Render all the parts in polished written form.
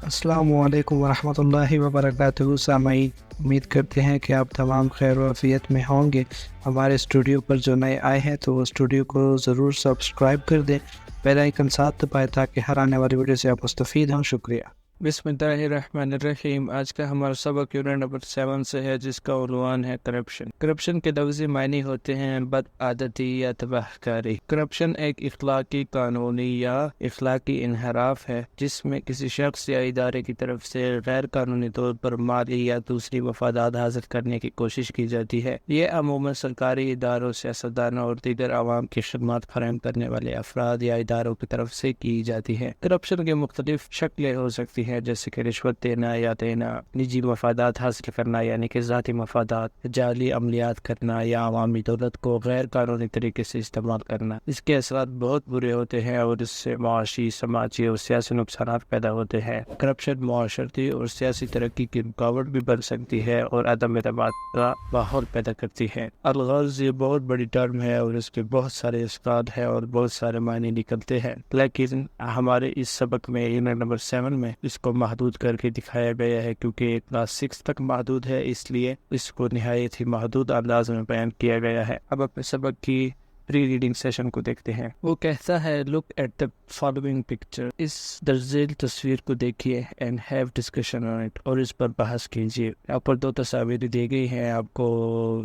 السلام علیکم ورحمۃ اللہ وبرکاتہ سامعین، امید کرتے ہیں کہ آپ تمام خیر و عافیت میں ہوں گے۔ ہمارے اسٹوڈیو پر جو نئے آئے ہیں تو وہ اسٹوڈیو کو ضرور سبسکرائب کر دیں، بیل آئیکن ساتھ دبائیں تاکہ ہر آنے والی ویڈیو سے آپ مستفید ہوں۔ شکریہ۔ بسم اللہ الرحمن الرحیم۔ آج کا ہمارا سبق یونٹ نمبر 7 سے ہے، جس کا عنوان ہے کرپشن۔ کرپشن کے لفظی معنی ہوتے ہیں بد عادتی یا تباہ کاری۔ کرپشن ایک اخلاقی، قانونی یا اخلاقی انحراف ہے جس میں کسی شخص یا ادارے کی طرف سے غیر قانونی طور پر مالی یا دوسری مفادات حاصل کرنے کی کوشش کی جاتی ہے۔ یہ عموماً سرکاری اداروں، سیاستدانوں اور دیگر عوام کی خدمات فراہم کرنے والے افراد یا اداروں کی طرف سے کی جاتی ہے۔ کرپشن کے مختلف شکلیں ہو سکتی ہیں، جیسے کہ رشوت دینا یا دینا، نجی مفادات حاصل کرنا یعنی کہ ذاتی مفادات، جعلی عملیات کرنا یا عوامی دولت کو غیر قانونی طریقے سے استعمال کرنا۔ اس کے اثرات بہت برے ہوتے ہیں اور اس سے معاشی، سماجی اور سیاسی نقصانات پیدا ہوتے ہیں۔ کرپشن معاشرتی اور سیاسی ترقی کی رکاوٹ بھی بن سکتی ہے اور عدم اعتماد کا ماحول پیدا کرتی ہے۔ الغرض یہ بہت بڑی ٹرم ہے اور اس کے بہت سارے اسقاط ہیں اور بہت سارے معنی نکلتے ہیں، لیکن ہمارے اس سبق میں یونٹ نمبر 7 میں اس کو محدود کر کے دکھایا گیا ہے، کیونکہ یہ کلاس 6 تک محدود ہے، اس لیے اس کو نہایت ہی محدود انداز میں بیان کیا گیا ہے۔ اب اپنے سبق کی پری ریڈنگ سیشن کو دیکھتے ہیں۔ وہ کہتا ہے look at the following picture, اس درزیل تصویر کو دیکھیے and have discussion on it, اور اس پر بحث کیجیے۔ یہاں پر 2 تصاویر دی گئی ہیں، آپ کو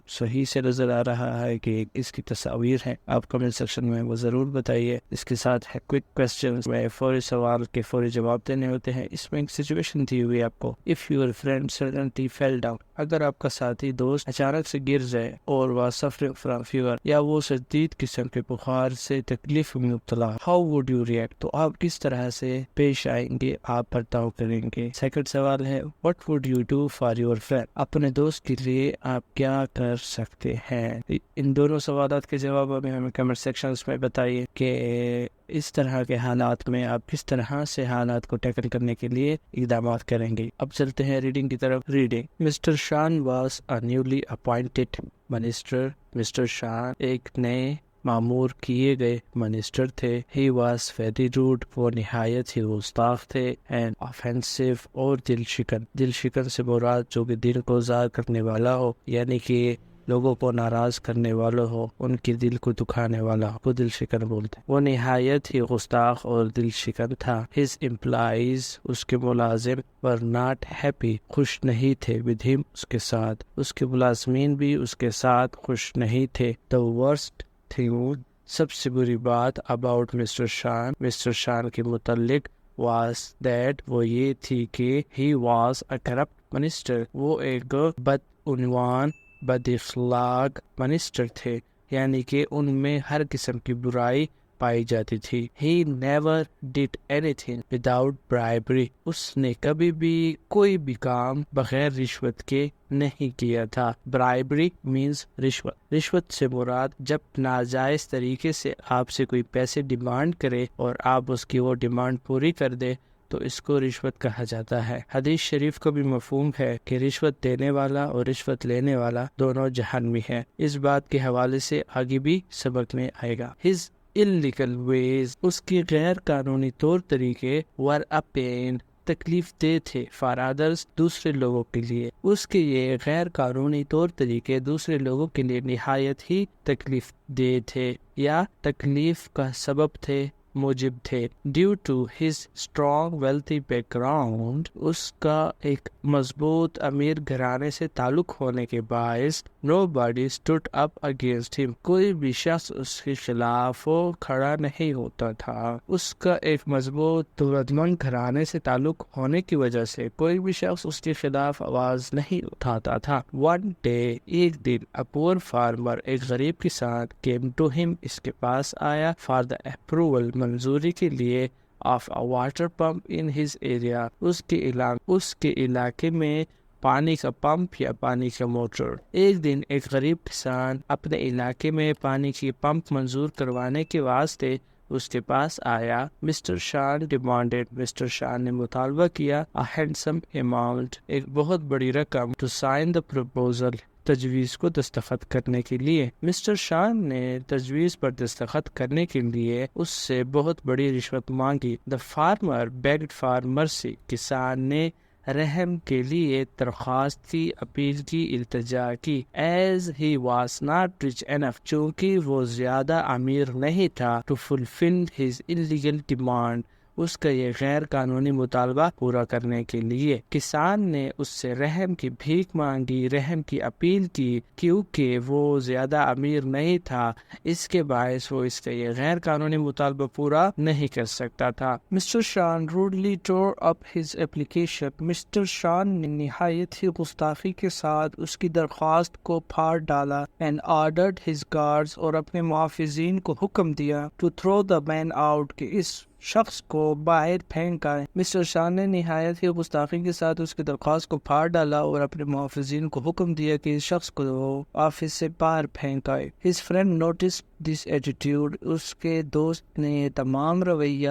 صحیح سے نظر آ رہا ہے کہ اس کی تصاویر ہیں؟ آپ کمنٹ سیکشن میں وہ ضرور بتائیے۔ اس کے ساتھ ہے کوئک کوسچنز میں فوری سوال کے فوری جواب دینے ہوتے ہیں۔ اس میں ایک سچویشن دی ہوئی ہے آپ کو، if your friend suddenly fell down, اگر آپ کا ساتھی دوست اچانک سے گر جائے، اور وہ سفرنگ فرام فیور، یا وہ شدید قسم کے بخار سے تکلیف میں مبتلا، ہاؤ وڈ یو ریئیکٹ، تو آپ کس طرح سے پیش آئیں گے، آپ برتاؤ کریں گے۔ سیکنڈ سوال ہے what would you do for your friend, اپنے دوست کے لیے آپ کیا کر سکتے ہیں۔ ان دونوں سوالات کے جواب ہمیں کمنٹ سیکشنز میں بتائیے کہ اس طرح کے حالات میں آپ کس طرح سے حالات کو ٹیکل کرنے کے لیے اقدامات کریں گے۔ اب چلتے ہیں ریڈنگ کی طرف۔ Reading. Mister Shaan was a newly appointed minister, mister Shaan ایک نئے معمور کیے گئے منسٹر تھے۔ ہی واز ویری روڈ، وہ نہایت ہی گستاخ تھے، اینڈ آفینسو، اور دل شکن۔ دل شکن سے مراد جو کہ دل کو زار کرنے والا ہو، یعنی کہ لوگوں کو ناراض کرنے والا ہو، ان کے دل کو دکھانے والا ہو، وہ دل شکن بولتے ہیں۔ وہ نہایت ہی گستاخ اور دل شکن تھا۔ ہز امپلائیز، اس کے ملازم، ور ناٹ ہیپی، خوش نہیں تھے، ود ہم، اس کے ساتھ، اس کے ملازمین بھی اس کے ساتھ خوش نہیں تھے۔ دا ورسٹ تھنگ، سب سے بری بات، اباؤٹ مسٹر شان، مسٹر شان کے متعلق، واز دیٹ، وہ یہ تھی کہ he was a corrupt minister, وہ ایک بدعنوان، بد اخلاق منسٹر تھے، یعنی کہ ان میں ہر قسم کی برائی پائی جاتی تھی۔ He never did anything without bribery، اس نے کبھی بھی کوئی بھی کام بغیر رشوت کے نہیں کیا تھا۔ Bribery means رشوت۔ رشوت سے مراد جب ناجائز طریقے سے آپ سے کوئی پیسے ڈیمانڈ کرے اور آپ اس کی وہ ڈیمانڈ پوری کر دے تو اس کو رشوت کہا جاتا ہے۔ حدیث شریف کا بھی مفہوم ہے کہ رشوت دینے والا اور رشوت لینے والا دونوں جہنمی ہیں۔ اس بات کے حوالے سے آگے بھی سبق میں آئے گا۔ His illegal ways، اس کی غیر قانونی طور طریقے، were a pain، تکلیف دہ تھے، فار ادرس، دوسرے لوگوں کے لیے۔ اس کے یہ غیر قانونی طور طریقے دوسرے لوگوں کے لیے نہایت ہی تکلیف دہ تھے یا تکلیف کا سبب تھے، موجب تھے۔ Due to his strong wealthy background, اس کا ایک مضبوط امیر گھرانے سے تعلق ہونے کے باعث، نو باڈی اسٹوڈ اپ اگینسٹ ہم، کوئی بھی شخص اس کے خلاف کھڑا نہیں ہوتا تھا۔ اس کا ایک مضبوط دولت مند گھرانے سے تعلق ہونے کی وجہ سے کوئی بھی شخص اس کے خلاف آواز نہیں اٹھاتا تھا۔ ون ڈے، ایک دن، اے پور فارمر، ایک غریب کسان، کیم ٹو ہم، اس کے پاس آیا، فار دا اپروول، منظوری کے لیے، of a water pump in his area, اس کے علاقے میں پانی کا پمپ یا پانی کا موٹر۔ ایک دن ایک غریب کسان اپنے علاقے میں پانی کی پمپ منظور کروانے کے واسطے اس کے پاس آیا۔ مسٹر شان ڈیمانڈیڈ، مسٹر شان نے مطالبہ کیا، a handsome amount، ایک بہت بڑی رقم، to sign the proposal، تجویز کو دستخط کرنے کے لیے۔ مسٹر شان نے تجویز پر دستخط کرنے کے لیے اس سے بہت بڑی رشوت مانگی۔ The farmer begged for mercy. کسان نے رحم کے لیے درخواست کی، اپیل کی، التجا کی۔ As he was not rich enough. چونکہ وہ زیادہ امیر نہیں تھا to fulfill his illegal demand. اس کا یہ غیر قانونی مطالبہ پورا کرنے کے لیے کسان نے اس سے رحم کی بھیک مانگی، رحم کی اپیل کی، کیونکہ وہ زیادہ امیر نہیں تھا، اس کے باعث وہ اس کا یہ غیر قانونی مطالبہ پورا نہیں کر سکتا تھا۔ مسٹر شان rudely tore up his application. Mister شان نے نہایت ہی گستاخی کے ساتھ اس کی درخواست کو پھاڑ ڈالا and ordered his guards اور اپنے محافظین کو حکم دیا to throw the man out کہ اس شخص کو باہر پھینکا۔ مسٹر شان نے نہایت ہی گستاخی کے ساتھ اس کی درخواست کو پھاڑ ڈالا اور اپنے محافظین کو حکم دیا کہ اس شخص کو آفس سے باہر پھینکائے۔ His friend noticed this attitude. اس کے دوست نے یہ تمام رویہ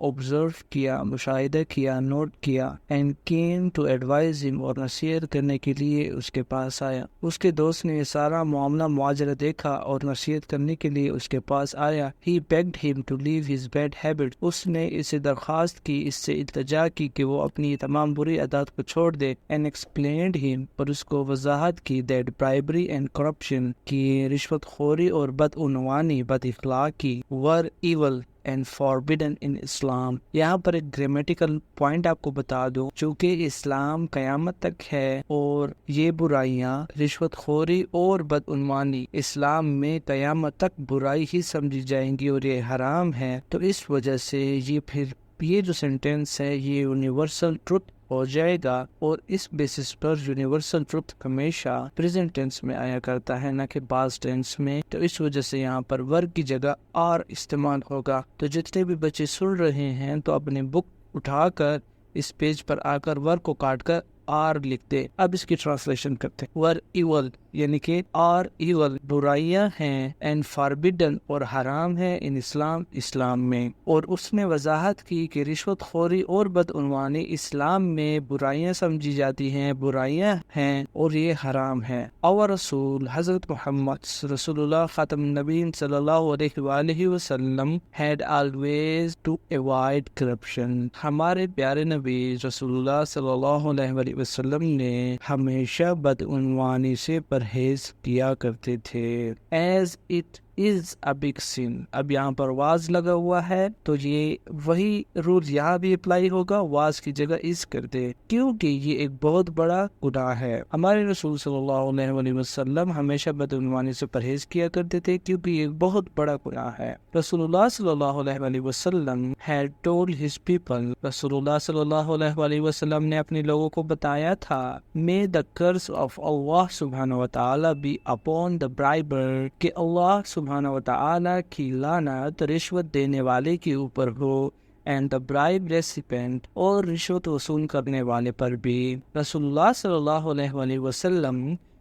observe کیا، مشاہدہ کیا، نوٹ کیا and came to advise him اور نصیحت کرنے کے لیے اس کے پاس آیا۔ اس کے دوست نے یہ سارا معاملہ معاجرہ دیکھا اور نصیحت کرنے کے لیے اس کے پاس آیا۔ He begged him to leave his bad habits. اس نے اسے درخواست کی، اس سے التجا کی کہ وہ اپنی تمام بری عادات کو چھوڑ دے and explained him اور اس کو وضاحت کی that bribery and corruption کی رشوت خوری اور بدعنوانی، بد اخلاقی were evil and forbidden in Islam. یہاں پر ایک گرامیٹیکل پوائنٹ آپ کو بتا دوں، چونکہ اسلام قیامت تک ہے اور یہ برائیاں رشوت خوری اور بدعنوانی اسلام میں قیامت تک برائی ہی سمجھی جائیں گی اور یہ حرام ہے، تو اس وجہ سے یہ جو سینٹینس ہے یہ یونیورسل ٹروتھ ہو جائے گا، اور اس بیسس پر یونیورسل ٹروتھ ہمیشہ پریزنٹ ٹینس میں آیا کرتا ہے نہ کہ پاسٹ ٹینس میں، تو اس وجہ سے یہاں پر ور کی جگہ آر استعمال ہوگا۔ تو جتنے بھی بچے سن رہے ہیں تو اپنے بک اٹھا کر اس پیج پر آ کر ور کو کاٹ کر آر لکھ دے۔ اب اس کی ٹرانسلیشن کرتے ہیں۔ ور ایول یعنی کہ آر ایول برائیاں ہیں، اینڈ فاربیڈن اور حرام ہے ان اسلام میں، اور اس نے وضاحت کی کہ رشوت خوری اور بدعنوانی اسلام میں برائیاں سمجھی جاتی ہیں، برائیاں ہیں اور یہ حرام ہے۔ اور رسول حضرت محمد رسول اللہ خاتم النبیین صلی اللہ علیہ وآلہ وسلم had always to avoid corruption. ہمارے پیارے نبی رسول اللہ صلی اللہ علیہ وسلم نے ہمیشہ بدعنوانی سے پرہیز کیا کرتے تھے۔ As it is a big sin. اب یہاں پر واز لگا ہوا ہے تو یہ وہی رول یہاں بھی اپلائی ہوگا، واز کی جگہ از کر دے، کیونکہ یہ ایک بہت بڑا گناہ ہے۔ ہمارے رسول صلی اللہ علیہ وسلم ہمیشہ بدعنوانی سے پرہیز کیا کرتے تھے کیونکہ یہ ایک بہت بڑا گناہ ہے۔ رسول اللہ صلی اللہ علیہ وسلم had told his people. رسول اللہ صلی اللہ علیہ وسلم نے اپنے لوگوں کو بتایا تھا may the curse of Allah سبحانہ وتعالی be upon the briber، کہ اللہ سبحانہ وتعالی کی لعنت رشوت دینے والے کے اوپر ہو، and the bribe recipient اور رشوت وصول کرنے والے پر بھی۔ رسول اللہ صلی اللہ علیہ وسلم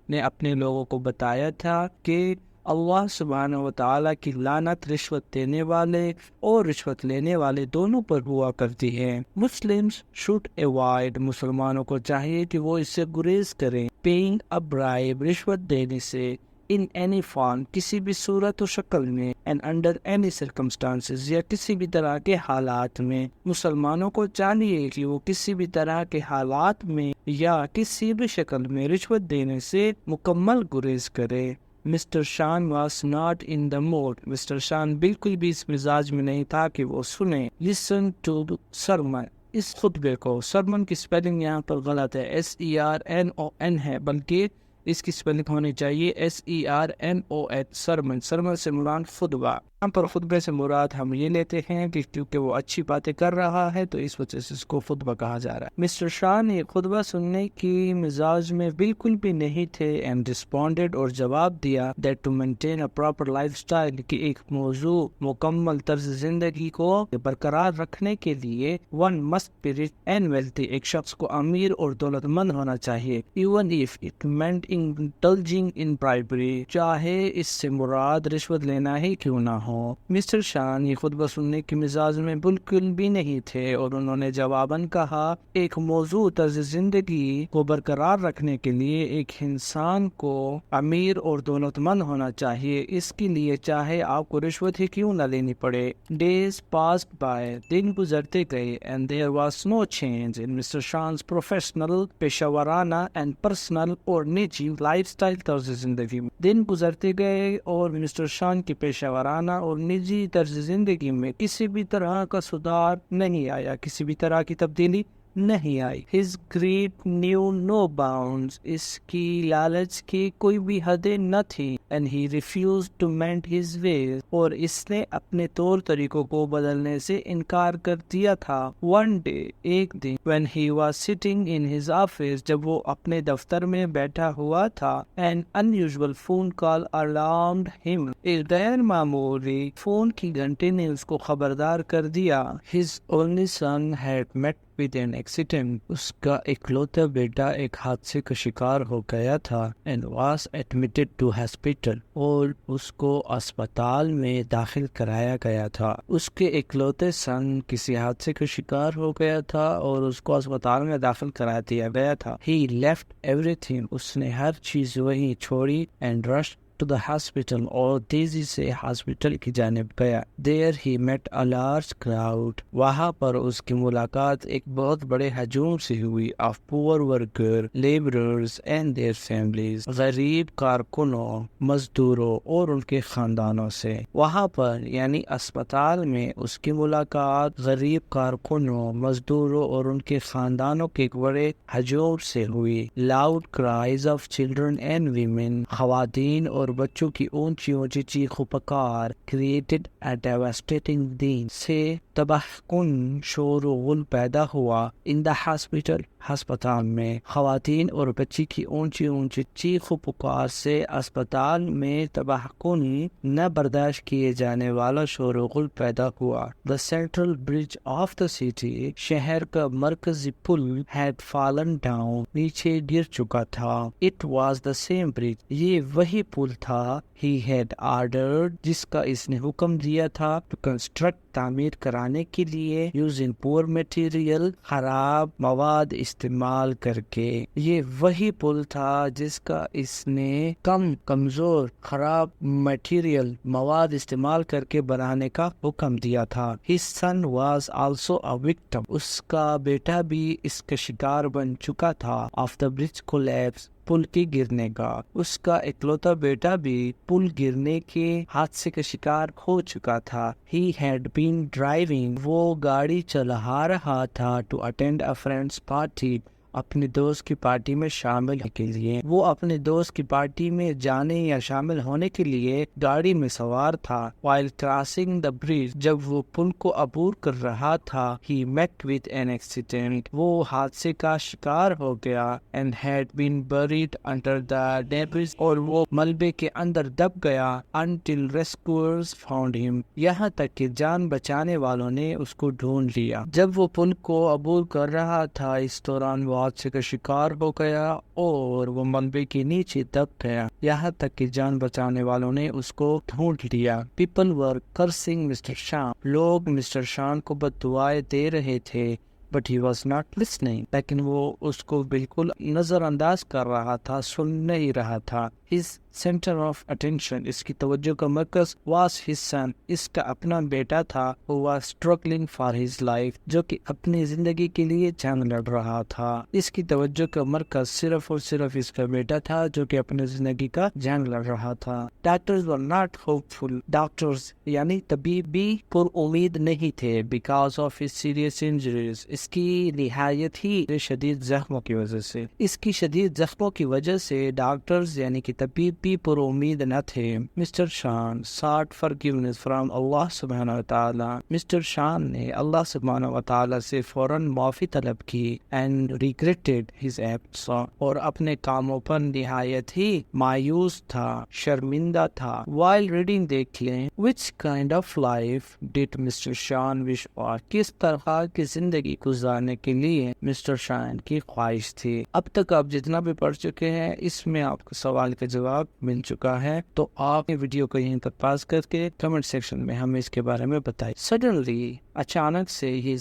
نے اپنے لوگوں کو بتایا تھا کہ اللہ سبحانہ وتعالی کی لعنت رشوت دینے والے اور رشوت لینے والے دونوں پر ہوا کرتی ہے۔ مسلمز should avoid، مسلمانوں کو چاہیے کہ وہ اس سے گریز کریں، paying a bribe، رشوت دینے سے، in any form، کسی بھی صورت و شکل میں، and under any circumstances، یا کسی بھی طرح کے حالات میں۔ مسلمانوں کو چاہیے کہ وہ کسی بھی طرح کے حالات میں یا کسی بھی شکل میں رشوت دینے سے مکمل گریز کرے۔ مسٹر شان was not in the mood. Mister Shaan بالکل بھی اس مزاج میں نہیں تھا کہ وہ سنے۔ listen to sermon، اس خطبے کو، سرمن کی سپیلنگ یہاں پر غلط ہے، SERMON ہے، بلکہ اس کی سپیلنگ ہونی چاہیے SERMON، سرمن۔ سرمن سے مراد خطبہ، یہاں پر خطبے سے مراد ہم یہ لیتے ہیں کہ کیونکہ وہ اچھی باتیں کر رہا ہے تو اس وجہ سے اس کو خطبہ کہا جا رہا ہے۔ مسٹر شاہ نے خطبہ سننے کی مزاج میں بالکل بھی نہیں تھے and responded، اور جواب دیا that to maintain a proper lifestyle، کہ ایک موضوع مکمل طرز زندگی کو برقرار رکھنے کے لیے one must be rich and wealthy، ایک شخص کو امیر اور دولت مند ہونا چاہیے، even if it meant indulging in bribery، چاہے اس سے مراد رشوت لینا ہی کیوں نہ ہو۔ ہوں۔ مسٹر شان یہ خطبہ سننے کے مزاج میں بالکل بھی نہیں تھے اور انہوں نے جواباً کہا، ایک موضوع طرز زندگی کو برقرار رکھنے کے لیے ایک انسان کو امیر اور دولت مند ہونا چاہیے، اس کے لیے چاہے آپ کو رشوت ہی کیوں نہ لینی پڑے۔ Days passed by، دن گزرتے گئے and there was no change in Mr. Shan's professional، پیشہ ورانہ and personal اور نجی لائف سٹائل طرز زندگی میں۔ دن گزرتے گئے اور مسٹر شان کی پیشہ ورانہ اور نجی طرز زندگی میں کسی بھی طرح کا سدھار نہیں آیا، کسی بھی طرح کی تبدیلی نہیں آئی۔ His greed knew no bounds، اس کی لالچ کی کوئی بھی حدیں نہ تھی and he refused to mend his ways، اور اس نے اپنے طور طریقوں کو بدلنے سے انکار کر دیا تھا۔ One day، ایک دن when he was sitting in his office، جب وہ اپنے دفتر میں بیٹھا ہوا تھا an unusual phone call alarmed him، ایک غیر معمولی فون کی گھنٹی نے اس کو خبردار کر دیا۔ His only son had met with an accident، اس کا اکلوتا بیٹا ایک حادثے کا شکار ہو گیا تھا and was admitted to hospital، اور اس کو اسپتال میں داخل کرایا گیا تھا۔ اس کے اکلوتے سن کسی حادثے کا شکار ہو گیا تھا اور اس کو اسپتال میں داخل کرا دیا گیا تھا۔ He left everything، اس نے ہر چیز وہیں چھوڑی and rushed to the hospital، اور تیزی سے ہاسپٹل کی جانب گیا۔ There he met a large crowd، وہاں پر اس کی ملاقات ایک بہت بڑے ہجوم سے ہوئی of poor workers، laborers and their families، غریب کارکنوں، مزدوروں اور ان کے خاندانوں سے۔ وہاں پر یعنی اسپتال میں اس کی ملاقات غریب کارکنوں، مزدوروں اور ان کے خاندانوں کے ایک بڑے ہجوم سے ہوئی۔ Loud cries of children and women، خواتین اور بچوں کی اونچی اونچی چیخ و پکار created a devastating din، سے تباہ کن شور و غل پیدا ہوا in the hospital، ہسپتال میں۔ خواتین اور بچی کی اونچی اونچی چیخ و پکار سے اسپتال میں تباہ کن نہ برداشت کیے جانے والا شور و غل پیدا ہوا۔ The central bridge of the city، شہر کا مرکزی پل had fallen down، نیچے گر چکا تھا۔ It was the same bridge، یہ وہی پل تھا he had ordered، جس کا اس نے حکم دیا تھا to construct، تعمیر کرانے کے لیے using poor material، خراب مواد استعمال کر کے۔ یہ وہی پل تھا جس کا اس نے کمزور خراب مٹیریل مواد استعمال کر کے بنانے کا حکم دیا تھا۔ His son was also a victim، اس کا بیٹا بھی اس کا شکار بن چکا تھا of the bridge collapse، پل کے گرنے کا۔ اس کا اکلوتا بیٹا بھی پل گرنے کے حادثے کا شکار ہو چکا تھا۔ He had been driving، وہ گاڑی چلا رہا تھا to attend a friend's party، اپنے دوست کی پارٹی میں شامل ہونے کے لیے۔ وہ اپنے دوست کی پارٹی میں جانے یا شامل ہونے کے لیے گاڑی میں سوار تھا۔ While crossing the bridge، جب وہ پل کو عبور کر رہا تھا he met with an accident، وہ حادثے کا شکار ہو گیا and had been buried under the debris، اور وہ ملبے کے اندر دب گیا until rescuers found him، یہاں تک کہ جان بچانے والوں نے اس کو ڈھونڈ لیا۔ جب وہ پل کو عبور کر رہا تھا اس دوران وہ حادثے کا شکار ہو گیا اور وہ ملبے کے نیچے دب گیا، یہاں تک کہ جان بچانے والوں نے اس کو ڈھونڈ لیا۔ People were cursing Mr. Shan، لوگ مسٹر شان کو بد دعائیں دے رہے تھے but he was not listening، لیکن وہ اس کو بالکل نظر انداز کر رہا تھا، سن نہیں رہا تھا۔ His center of attention، اس کی توجہ کا مرکز was his son، اس کا اپنا بیٹا تھا who was struggling for his life، جو کہ اپنی زندگی کے لیے جنگ لڑ رہا تھا۔ اس کی توجہ کا مرکز صرف اور صرف اس کا بیٹا تھا جو کہ اپنی زندگی کا جنگ لڑ رہا تھا۔ Doctors were not hopeful، doctors یعنی طبیب بھی پر امید نہیں تھے because of his serious injuries، اس کی نہایت ہی شدید زخموں کی وجہ سے۔ اس کی شدید زخموں کی وجہ سے ڈاکٹرز یعنی کہ طبیب بھی پر امید نہ تھے۔ مسٹر شان sought forgiveness from اللہ سبحانہ وتعالی، مسٹر شان نے اللہ سبحانہ وتعالی سے فوراً معافی طلب کی and regretted his acts، اور اپنے کاموں پر نہایت ہی مایوس تھا، شرمندہ تھا۔ While reading دیکھیں which kind of life did Mr. Shan wish for، کس طرح کی زندگی گزارنے کے لیے مسٹر شان کی خواہش تھی۔ اب تک آپ جتنا بھی پڑھ چکے ہیں اس میں آپ کو سوال کا جواب مل چکا ہے. تو آپ ویڈیو کو یہیں پر پاس کر کے کمنٹ سیکشن میں ہمیں اس کے بارے میں بتائیں. سڈنلی اچانک سے ہی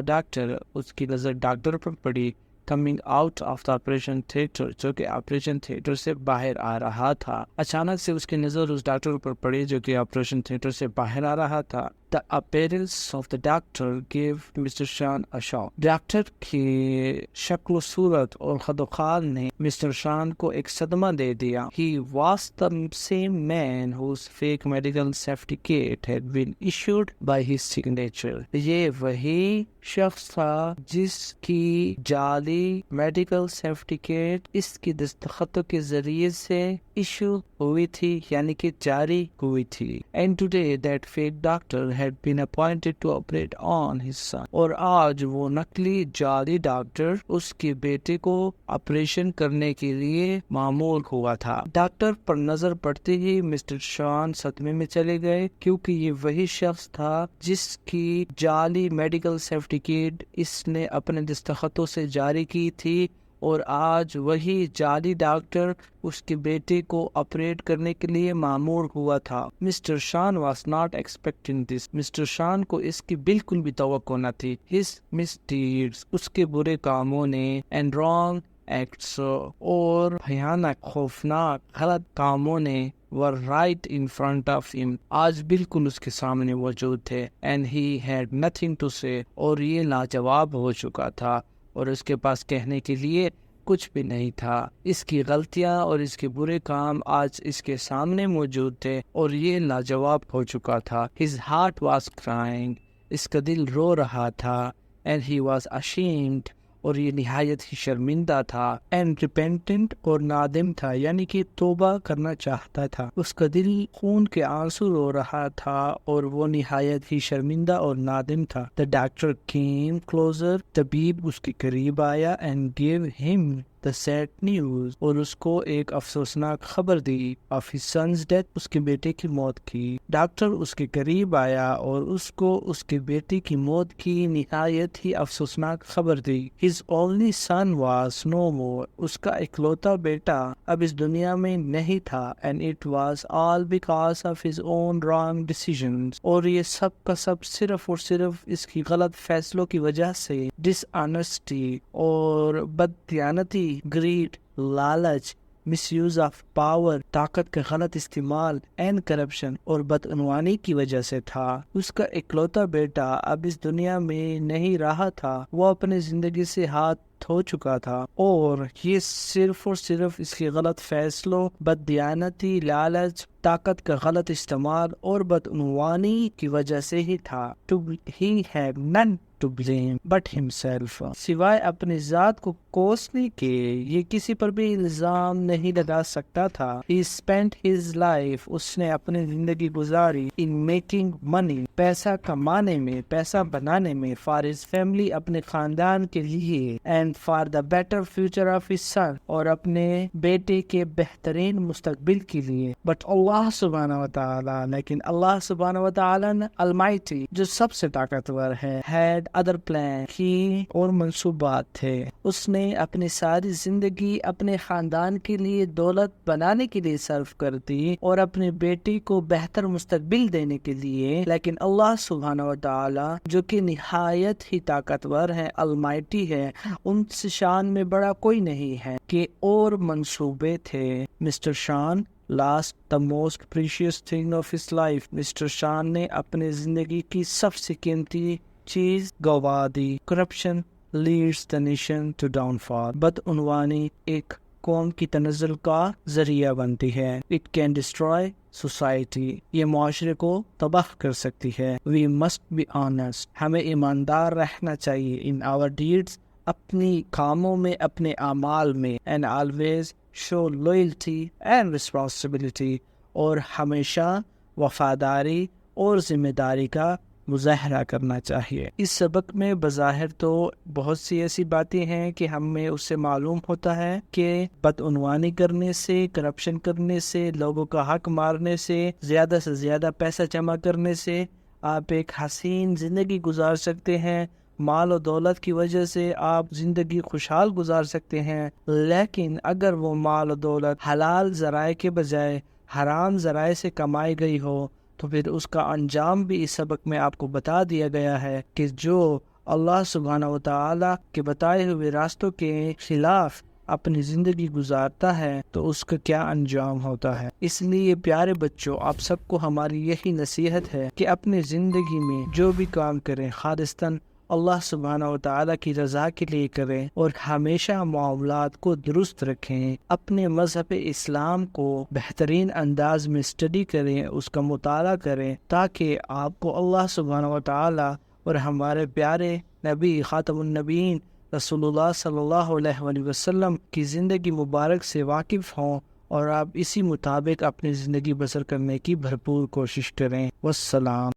ڈاکٹر، اس کی نظر ڈاکٹر پر پڑی. Coming out of the operation theatre, جو کہ آپریشن تھیٹر سے باہر آ رہا تھا. اچانک سے اس کی نظر اس ڈاکٹر پر پڑی جو کہ آپریشن تھیٹر سے باہر آ رہا تھا. The appearance of the doctor gave Mr. Shan a shock. Doctor کی شکل و صورت اور خد و خال نے مسٹر شان کو ایک صدمہ دے دیا. He was the same man whose fake medical certificate had been issued by his signature. یہ وہی شخص تھا جس کی جعلی میڈیکل سرٹیفکیٹ اس کی دستخطوں کے ذریعے سے ایشو ہوئی تھی، یعنی کہ جاری ہوئی تھی. And today that fake doctor had been appointed to operate on his son. اور آج وہ نقلی جعلی ڈاکٹر اس کے بیٹے کو آپریشن کرنے کے لیے معمول ہوا تھا. ڈاکٹر پر نظر پڑتے ہی مسٹر شان صدمے میں چلے گئے، کیونکہ یہ وہی شخص تھا جس کی جعلی میڈیکل سرٹیفکیٹ اس نے اپنے دستخطوں سے جاری کی تھی، اور آج وہی جعلی ڈاکٹر اس کے بیٹے کو آپریٹ کرنے کے لیے معمور ہوا تھا. Mister Shaan was not expecting this. Mister Shaan کو اس کی بالکل بھی توقع نہ تھی. ہز مسڈیڈس، اس کے برے کاموں نے، اینڈ رانگ ایکٹس، اور بھیانک خوفناک غلط کاموں نے، were right in front of him، آج بالکل اس کے سامنے موجود تھے. and he had nothing to say، اور یہ لاجواب ہو چکا تھا اور اس کے پاس کہنے کے لیے کچھ بھی نہیں تھا. اس کی غلطیاں اور اس کے برے کام آج اس کے سامنے موجود تھے اور یہ لاجواب ہو چکا تھا. His heart was crying، اس کا دل رو رہا تھا. and he was ashamed، اور یہ نہایت ہی شرمندہ تھا. and repentant، اور نادم تھا، یعنی کہ توبہ کرنا چاہتا تھا. اس کا دل خون کے آنسو رو رہا تھا اور وہ نہایت ہی شرمندہ اور نادم تھا. the doctor came closer، طبیب اس کے قریب آیا. and gave him the sad news، اور اس کو ایک افسوسناک خبر دی. of his son's death، اس کے بیٹے کی موت کی. ڈاکٹر اس کے قریب آیا اور اس کو اس کے بیٹے کی موت کی نہایت ہی افسوسناک خبر دی. his only son was no more، اس کا اکلوتا بیٹا اب اس دنیا میں نہیں تھا. and it was all because of his own wrong decisions، اور یہ سب کا سب صرف اور صرف اس کی غلط فیصلوں کی وجہ سے. dishonesty، اور بددیانتی، greed، لالچ، مس یوز آف پاور، طاقت کا غلط استعمال، اینڈ کرپشن، اور بدعنوانی کی وجہ سے تھا. اس کا اکلوتا بیٹا اب اس دنیا میں نہیں رہا تھا، وہ اپنی زندگی سے ہاتھ دھو چکا تھا، اور یہ صرف اور صرف اس کے غلط فیصلوں، بددیانتی، لالچ، طاقت کا غلط استعمال اور بدعنوانی کی وجہ سے ہی تھا. He had none to blame but himself، سوائے اپنی ذات کو کوسنے کے یہ کسی پر بھی الزام نہیں لگا سکتا تھا. He spent his life، اس نے اپنی زندگی گزاری in making money، پیسہ کمانے میں، پیسہ بنانے میں، for his family، اپنے خاندان کے لیے، and for the better future of his son، اور اپنے بیٹے کے بہترین مستقبل کے لیے. but اللہ سبحانہ وتعالی، لیکن اللہ سبحانہ وتعالی Almighty، جو سب سے طاقتور ہے، had other plan، کی اور منصوبات تھے. اس نے اپنی ساری زندگی اپنے خاندان کے لیے دولت بنانے کے لیے صرف کر دی اور اپنے بیٹے کو بہتر مستقبل دینے کے لیے. لیکن اللہ سبحانہ وتعالی جو کہ نہایت ہی طاقتور ہے، Almighty ہے، ان سے شان میں بڑا کوئی نہیں ہے، کہ اور منصوبے تھے. مسٹر شان lost the most precious thing of his life، mister شان نے اپنے زندگی کی سب سے قیمتی چیز گوا دی. Corruption leads the nation to downfall، بدعنوانی ایک قوم کی تنزل کا ذریعہ بنتی ہے. it can destroy society، یہ معاشرے کو تباہ کر سکتی ہے. we must be honest، ہمیں ایماندار رہنا چاہیے. in our deeds، اپنی کاموں میں، اپنے اعمال میں. and always show loyalty and responsibility، اور ہمیشہ وفاداری اور ذمہ داری کا مظاہرہ کرنا چاہیے. اس سبق میں بظاہر تو بہت سی ایسی باتیں ہیں کہ ہمیں اس سے معلوم ہوتا ہے کہ بدعنوانی کرنے سے، کرپشن کرنے سے، لوگوں کا حق مارنے سے، زیادہ سے زیادہ پیسہ جمع کرنے سے آپ ایک حسین زندگی گزار سکتے ہیں مال و دولت کی وجہ سے آپ زندگی خوشحال گزار سکتے ہیں، لیکن اگر وہ مال و دولت حلال ذرائع کے بجائے حرام ذرائع سے کمائی گئی ہو تو پھر اس کا انجام بھی اس سبق میں آپ کو بتا دیا گیا ہے کہ جو اللہ سبحانہ و تعالیٰ کے بتائے ہوئے راستوں کے خلاف اپنی زندگی گزارتا ہے تو اس کا کیا انجام ہوتا ہے۔ اس لیے پیارے بچوں، آپ سب کو ہماری یہی نصیحت ہے کہ اپنی زندگی میں جو بھی کام کریں خالصتاً اللہ سبحانہ و تعالیٰ کی رضا کے لیے کریں اور ہمیشہ معاملات کو درست رکھیں، اپنے مذہب اسلام کو بہترین انداز میں اسٹڈی کریں، اس کا مطالعہ کریں، تاکہ آپ کو اللہ سبحانہ و تعالیٰ اور ہمارے پیارے نبی خاتم النبیین رسول اللہ صلی اللہ علیہ وآلہ وسلم کی زندگی مبارک سے واقف ہوں اور آپ اسی مطابق اپنی زندگی بسر کرنے کی بھرپور کوشش کریں۔ والسلام۔